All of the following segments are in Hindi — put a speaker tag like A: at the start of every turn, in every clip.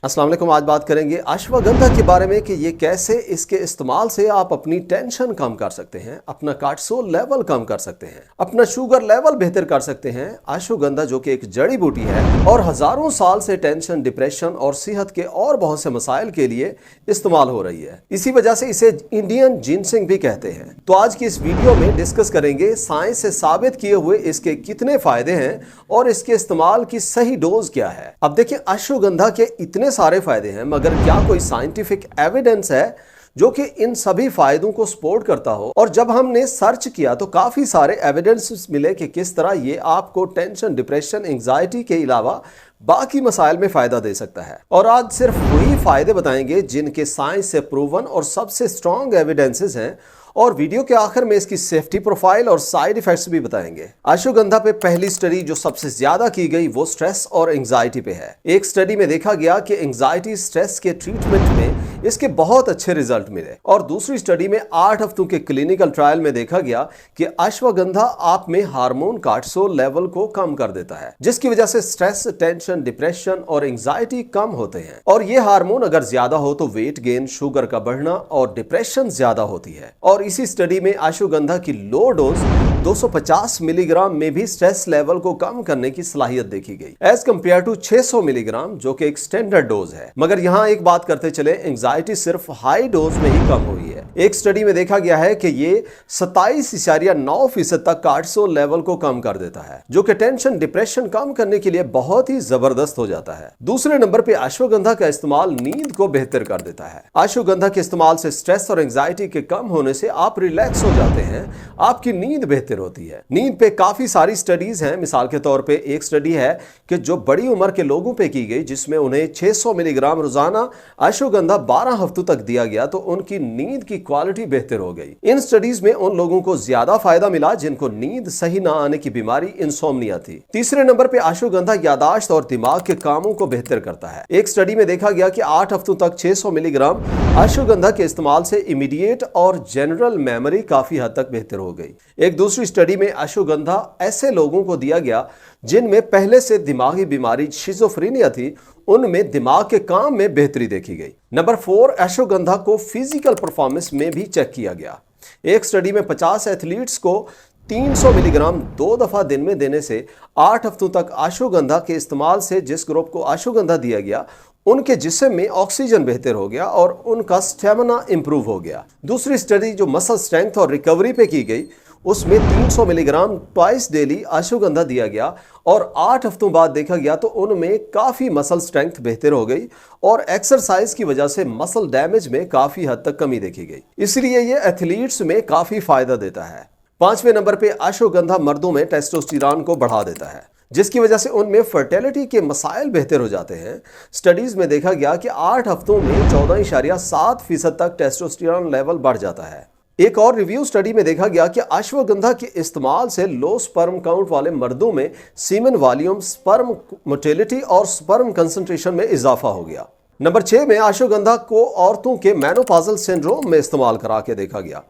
A: अस्सलाम वालेकुम। आज बात करेंगे अश्वगंधा के बारे में कि ये कैसे इसके इस्तेमाल से आप अपनी टेंशन कम कर सकते हैं, अपना कार्टिसोल लेवल कम कर सकते हैं, अपना शुगर लेवल बेहतर कर सकते हैं। अश्वगंधा जो कि एक जड़ी बूटी है और हजारों साल से टेंशन, डिप्रेशन और सेहत के और बहुत से मसाइल के लिए इस्तेमाल हो रही है। इसी वजह से इसे इंडियन जिनसिंग भी कहते हैं। तो आज की इस वीडियो में डिस्कस करेंगे साइंस से साबित किए हुए इसके कितने फायदे हैं और इसके इस्तेमाल की सही डोज क्या है। अब देखिए, अश्वगंधा के इतने सारे फायदे हैं, मगर क्या कोई साइंटिफिक एविडेंस है जो कि इन सभी फायदों को सपोर्ट करता हो? और जब हमने सर्च किया तो काफी सारे एविडेंस मिले कि किस तरह ये आपको टेंशन, डिप्रेशन, एंजाइटी के अलावा बाकी मसाइल में फायदा दे सकता है। और आज सिर्फ वही फायदे बताएंगे जिनके साइंस से प्रूवन और सबसे स्ट्रॉन्ग एविडेंसेस हैं, और वीडियो के आखिर में इसकी सेफ्टी प्रोफाइल और साइड इफेक्ट्स भी बताएंगे। अश्वगंधा पे पहली स्टडी जो सबसे ज्यादा की गई वो स्ट्रेस और एंजाइटी पे है। एक स्टडी में देखा गया कि एंजाइटी स्ट्रेस के ट्रीटमेंट में इसके बहुत अच्छे रिजल्ट मिले, और दूसरी स्टडी में 8 हफ्तों के क्लिनिकल ट्रायल में देखा गया कि अश्वगंधा आप में हार्मोन कार्टिसोल लेवल को कम कर देता है, जिसकी वजह से स्ट्रेस, टेंशन, डिप्रेशन और एंजाइटी कम होते हैं। और ये हार्मोन अगर ज्यादा हो तो वेट गेन, शुगर का बढ़ना और डिप्रेशन ज्यादा होती है। और इसी स्टडी में अश्वगंधा की लो डोज 250 मिलीग्राम में भी स्ट्रेस लेवल को कम करने की सलाहियत देखी गई, एज कंपेयर टू 600 मिलीग्राम जो कि एक स्टैंडर्ड डोज है। मगर यहाँ एक बात करते चले, एंजाइटी सिर्फ हाई डोज में ही कम हुई है। एक स्टडी में देखा गया है कि ये 27.9% तक कार्टिसोल लेवल को कम कर देता है, जो कि टेंशन, डिप्रेशन कम करने के लिए बहुत ही जबरदस्त हो जाता है। दूसरे नंबर पे अश्वगंधा का इस्तेमाल नींद को बेहतर कर देता है। अश्वगंधा के इस्तेमाल से स्ट्रेस और एंजाइटी के कम होने से आप रिलैक्स हो जाते हैं, आपकी नींद बेहतर होती है। नींद पे काफी सारी स्टडीज हैं। मिसाल के तौर पे एक स्टडी है कि जो बड़ी उम्र के लोगों पे की गई, जिसमें उन्हें 600 मिलीग्राम रोजाना अश्वगंधा 12 हफ्तों तक दिया गया, तो उनकी नींद की क्वालिटी बेहतर हो गई। इन स्टडीज में उन लोगों को ज्यादा फायदा मिला जिनको नींद सही ना आने की बीमारी इंसोम्निया थी। तीसरे नंबर पे अश्वगंधा यादाश्त और दिमाग के कामों को बेहतर करता है। एक स्टडी में देखा गया कि 8 हफ्तों तक 600 मिलीग्राम अश्वगंधा के इस्तेमाल से इमीडिएट और जनरल मेमोरी काफी हद तक बेहतर हो गई। एक दूसरी स्टडी में अश्वगंधा ऐसे लोगों को दिया गया जिनमें पहले से दिमागी बीमारी शिज़ोफ्रेनिया थी, उनमें दिमाग के काम में बेहतरी देखी गई। नंबर 4, अश्वगंधा को फिजिकल परफॉर्मेंस में भी चेक किया गया। एक स्टडी में 50 एथलीट्स को 300 मिलीग्राम 2 दफा दिन में देने से 8 हफ्तों तक अश्वगंधा के इस्तेमाल से जिस ग्रुप को अश्वगंधा दिया गया, उनके जिस्म में ऑक्सीजन बेहतर हो गया और उनका स्टेमिना इंप्रूव हो गया। दूसरी स्टडी जो मसल स्ट्रेंथ और रिकवरी पे की गई, उसमें 300 मिलीग्राम ट्वाइस डेली अश्वगंधा दिया गया और 8 हफ्तों बाद देखा गया तो उनमें काफी मसल स्ट्रेंथ बेहतर हो गई और एक्सरसाइज की वजह से मसल डैमेज में काफी हद तक कमी देखी गई। इसलिए ये एथलीट्स में काफी फायदा देता है। 5वें नंबर पे अश्वगंधा मर्दों में टेस्टोस्टेरोन को बढ़ा देता है, जिसकी वजह से उनमें फर्टिलिटी के मसाइल बेहतर हो जाते हैं। स्टडीज में देखा गया कि 8 हफ्तों में 14.7% तक टेस्टोस्टेरोन लेवल बढ़ जाता है। एक और रिव्यू स्टडी में देखा गया कि अश्वगंधा के इस्तेमाल से लो स्पर्म काउंट वाले मर्दों में सीमेन वॉल्यूम, स्पर्म मोटिलिटी और स्पर्म कंसंट्रेशन में इजाफा हो गया। नंबर 6 में अश्वगंधा को औरतों के मेनोपॉजल सिंड्रोम में इस्तेमाल करा के देखा गया,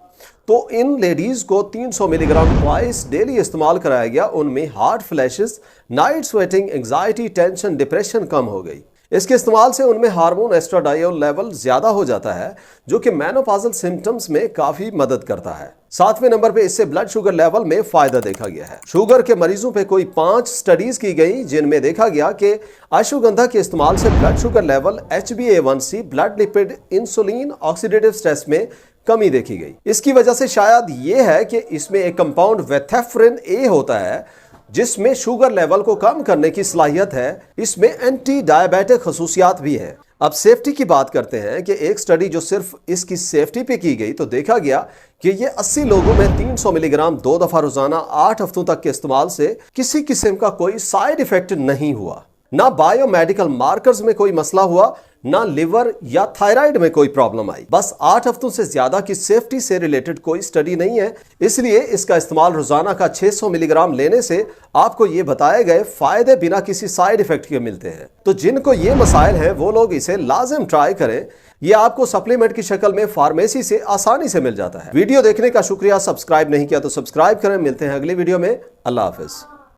A: तो इन लेडीज को 300 मिलीग्राम ट्वाइस डेली इस्तेमाल कराया गया। उनमें heart flashes, night sweating, anxiety, tension, depression कम हो गई। इसके इस्तेमाल से उनमें हार्मोन एस्ट्राडायोल लेवल ज्यादा हो जाता है, जो कि मेनोपॉजल सिम्टम्स में काफी मदद करता है। 7वें नंबर पे इससे ब्लड शुगर लेवल में फायदा देखा गया है। शुगर के मरीजों पे कोई 5 स्टडीज की गई जिनमें देखा गया कि अश्वगंधा के इस्तेमाल से blood sugar level, HbA1c, blood lipid, insulin, oxidative stress में कमी देखी गई। इसकी वजह से शायद ये है कि इसमें एक कंपाउंड वेथेफ्रिन ए होता है, जिसमें शुगर लेवल को कम करने की सलाहियत है। इसमें एंटी डायबिटिक खसूसियात भी है। अब सेफ्टी की बात करते हैं कि एक स्टडी जो सिर्फ इसकी सेफ्टी पे की गई, तो देखा गया कि ये 80 लोगों में 300 मिलीग्राम 2 दफा रोजाना 8 हफ्तों तक के इस्तेमाल से किसी किस्म का कोई साइड इफेक्ट नहीं हुआ। ना बायोमेडिकल मार्कर्स में कोई मसला हुआ, ना लिवर या थायराइड में कोई प्रॉब्लम आई। बस 8 हफ्तों से ज्यादा की सेफ्टी से रिलेटेड कोई स्टडी नहीं है। इसलिए इसका इस्तेमाल रोजाना का 600 मिलीग्राम लेने से आपको ये बताए गए फायदे बिना किसी साइड इफेक्ट के मिलते हैं। तो जिनको ये मसाइल हैं वो लोग इसे लाजिम ट्राई करें। ये आपको सप्लीमेंट की शक्ल में फार्मेसी से आसानी से मिल जाता है। वीडियो देखने का शुक्रिया। सब्सक्राइब नहीं किया तो सब्सक्राइब करें। मिलते हैं अगली वीडियो में। अल्लाह हाफिज।